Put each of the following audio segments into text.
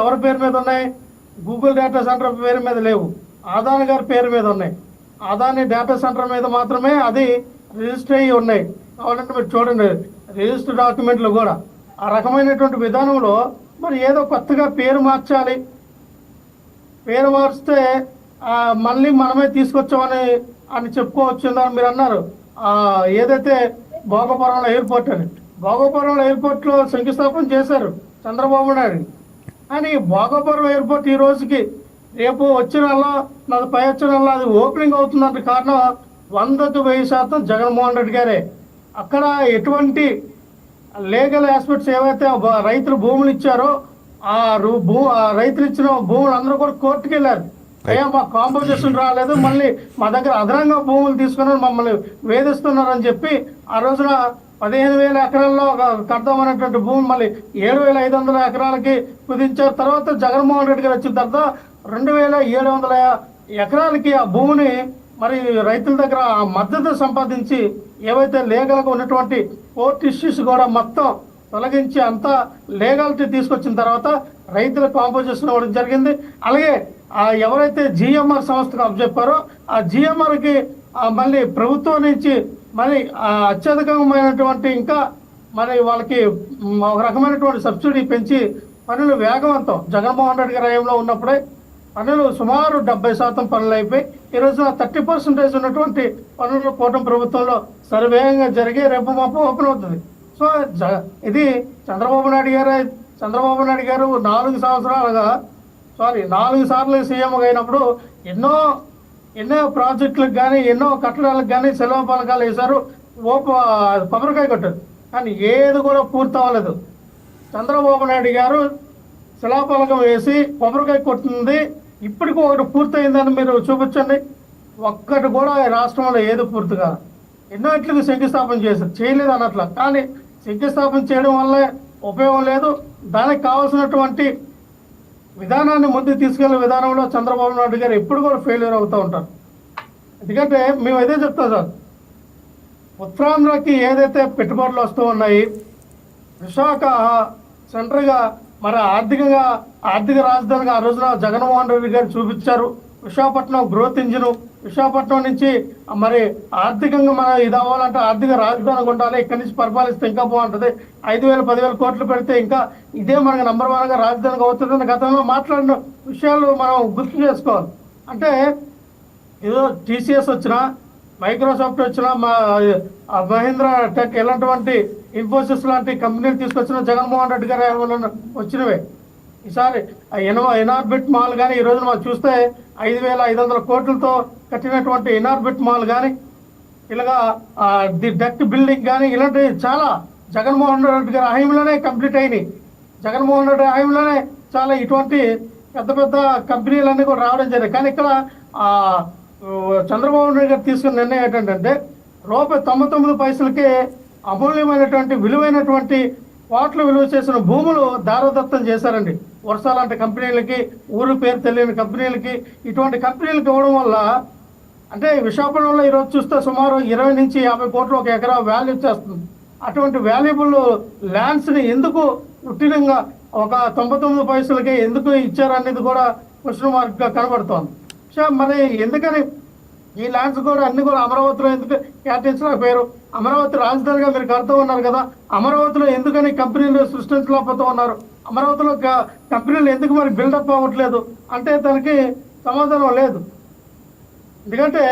ఎవరి పేరు మీద ఉన్నాయి? గూగుల్ డేటా సెంటర్ పేరు మీద లేవు, అదాని గారి పేరు మీద ఉన్నాయి. అదాని డేటా సెంటర్ మీద మాత్రమే అది రిజిస్టర్ అయ్యి ఉన్నాయి. కావాలంటే మీరు చూడండి రిజిస్టర్ డాక్యుమెంట్లు కూడా. ఆ రకమైనటువంటి విధానంలో మరి ఏదో కొత్తగా పేరు మార్చాలి, పేరు మారిస్తే మళ్ళీ మనమే తీసుకొచ్చామని అని చెప్పుకోవచ్చుందని మీరు అన్నారు. ఏదైతే భోగపురంలో ఎయిర్పోర్ట్ అని, భోగపురం ఎయిర్పోర్ట్లో శంకుస్థాపన చేశారు చంద్రబాబు నాయుడు. కానీ భోగపురం ఎయిర్పోర్ట్ ఈ రోజుకి రేపు వచ్చే నెల నాకు పై వచ్చే నెల అది ఓపెనింగ్ అవుతుందంటే కారణం 100% జగన్మోహన్ రెడ్డి గారే. అక్కడ ఎటువంటి లీగల్ ఆస్పెక్ట్స్ ఏవైతే రైతులు భూములు ఇచ్చారో ఆ రైతులు ఇచ్చిన భూములు అందరూ కూడా కోర్టుకు వెళ్ళారు. అయ్యా మాకు కాంపోజిషన్ రాలేదు, మళ్ళీ మా దగ్గర అదనంగా భూములు తీసుకుని మమ్మల్ని వేధిస్తున్నారని చెప్పి ఆ రోజున 15,000 ఎకరాల్లో కడదామనేటువంటి భూమి మళ్ళీ 7,500 ఎకరాలకి కుదించారు. తర్వాత జగన్మోహన్ రెడ్డి గారు వచ్చిన తర్వాత 2,700 ఎకరాలకి ఆ భూమిని మరి రైతుల దగ్గర ఆ మద్దతు సంపాదించి ఏవైతే లీగల్గా ఉన్నటువంటి కోర్టు ఇష్యూస్ కూడా మొత్తం తొలగించి అంతా లీగాలిటీ తీసుకొచ్చిన తర్వాత రైతుల కాంపోజిషన్ ఇవ్వడం జరిగింది. అలాగే ఎవరైతే జిఎంఆర్ సంస్థకు అప్పచెప్పారో ఆ జిఎంఆర్కి మళ్ళీ ప్రభుత్వం నుంచి మరి అత్యధికమైనటువంటి ఇంకా మరి వాళ్ళకి ఒక రకమైనటువంటి సబ్సిడీ పెంచి పనులు వేగవంతం జగన్మోహన్ రెడ్డి గారి హయాంలో ఉన్నప్పుడే పనులు సుమారు 70% పనులు అయిపోయి ఈ రోజున 30% ఉన్నటువంటి పనులు కూటమి ప్రభుత్వంలో సర్వేగంగా జరిగి రేపు మాపు ఓపెన్ అవుతుంది. సో ఇది చంద్రబాబు నాయుడు గారు 4 సంవత్సరాలుగా 4 సార్లు సీఎంగా అయినప్పుడు ఎన్నో ప్రాజెక్టులకు కానీ ఎన్నో కట్టడాలకు కానీ సెలవు పథకాలు వేశారు, కొబ్బరికాయ కొట్టారు. కానీ ఏది కూడా పూర్తి అవ్వలేదు. చంద్రబాబు నాయుడు గారు శిలాపలకం వేసి కొబ్బరికాయ కొట్టింది ఇప్పటికి ఒకటి పూర్తయిందని మీరు చూపించండి. ఒక్కటి కూడా రాష్ట్రంలో ఏది పూర్తిగా ఎన్నోట్లకు శంకుస్థాపన చేశారు, చేయలేదు అన్నట్లు. కానీ శంకుస్థాపన చేయడం వల్లే ఉపయోగం లేదు. దానికి కావాల్సినటువంటి విధానాన్ని ముందుకు తీసుకెళ్లే విధానంలో చంద్రబాబు నాయుడు గారు ఎప్పుడు కూడా ఫెయిల్యూర్ అవుతూ ఉంటారు. ఎందుకంటే మేము అదే చెప్తాం సార్, ఉత్తరాంధ్రకి ఏదైతే పెట్టుబడులు వస్తూ ఉన్నాయి, విశాఖ సెంటర్గా మరి ఆర్థిక రాజధానిగా ఆ రోజున జగన్మోహన్ రెడ్డి గారు చూపించారు. విశాఖపట్నం గ్రోత్ ఇంజిన్, విశాఖపట్నం నుంచి మరి ఆర్థికంగా మనం ఇది అవ్వాలంటే ఆర్థిక రాజధానిగా ఉండాలి, ఇక్కడి నుంచి పరిపాలిస్తే ఇంకా బాగుంటుంది. 5,000-10,000 కోట్లు పెడితే ఇంకా ఇదే మనకు నంబర్ 1గా రాజధానిగా అవుతుందని గతంలో మాట్లాడిన విషయాలు మనం గుర్తు చేసుకోవాలి. అంటే ఏదో టీసీఎస్ వచ్చినా, మైక్రోసాఫ్ట్ వచ్చినా, మహీంద్రా టెక్ ఇలాంటి ఇన్ఫోసిస్ లాంటి కంపెనీలు తీసుకొచ్చిన జగన్మోహన్ రెడ్డి గారు వచ్చినవే. ఈసారి ఇనార్బిట్ మాల్ కానీ ఈ రోజున మనం చూస్తే 5,500 కోట్లతో కట్టినటువంటి ఇనార్బిట్ మాల్ కానీ ఇలాగా ది డెక్ బిల్డింగ్ కానీ ఇలాంటివి చాలా జగన్మోహన్ రెడ్డి గారి హయాంలోనే కంప్లీట్ అయినాయి. జగన్మోహన్ రెడ్డి హయాంలోనే చాలా ఇటువంటి పెద్ద కంపెనీలన్నీ కూడా రావడం జరిగింది. కానీ ఇక్కడ చంద్రబాబు నాయుడు గారు తీసుకున్న నిర్ణయం ఏంటంటే ₹99 అమూల్యమైనటువంటి విలువైనటువంటి కోట్ల విలువ చేసిన భూములు దారదత్తం చేశారండి. వర్ష లాంటి కంపెనీలకి, ఊరు పేరు తెలియని కంపెనీలకి, ఇటువంటి కంపెనీలకు ఇవ్వడం వల్ల అంటే విశాఖపట్నంలో ఈరోజు చూస్తే సుమారు 20 నుంచి 50 కోట్లు ఒక ఎకరా వాల్యూ చేస్తుంది. అటువంటి వాల్యుబుల్ ల్యాండ్స్ని ఎందుకు ఉట్టినంగా ఒక 99 ఎందుకు ఇచ్చారనేది కూడా క్వశ్చన్ మార్క్గా కనబడుతోంది. మరి ఎందుకని ఈ ల్యాండ్స్ కూడా అన్ని కూడా అమరావతిలో ఎందుకు కేటాయించలేకపోయారు? అమరావతి రాజధానిగా మీరు కడుతూ ఉన్నారు కదా, అమరావతిలో ఎందుకని కంపెనీలు సృష్టించలేకపోతూ ఉన్నారు? అమరావతిలో కంపెనీలు ఎందుకు మరి బిల్డప్ అవ్వట్లేదు అంటే దానికి సమాధానం లేదు. ఎందుకంటే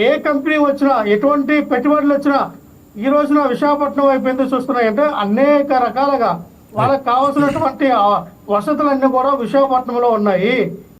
ఏ కంపెనీ వచ్చినా, ఎటువంటి పెట్టుబడులు వచ్చినా ఈ రోజున విశాఖపట్నం వైపు ఎందుకు చూస్తున్నాయంటే అనేక రకాలుగా వాళ్ళకి కావాల్సినటువంటి వసతులన్నీ కూడా విశాఖపట్నంలో ఉన్నాయి.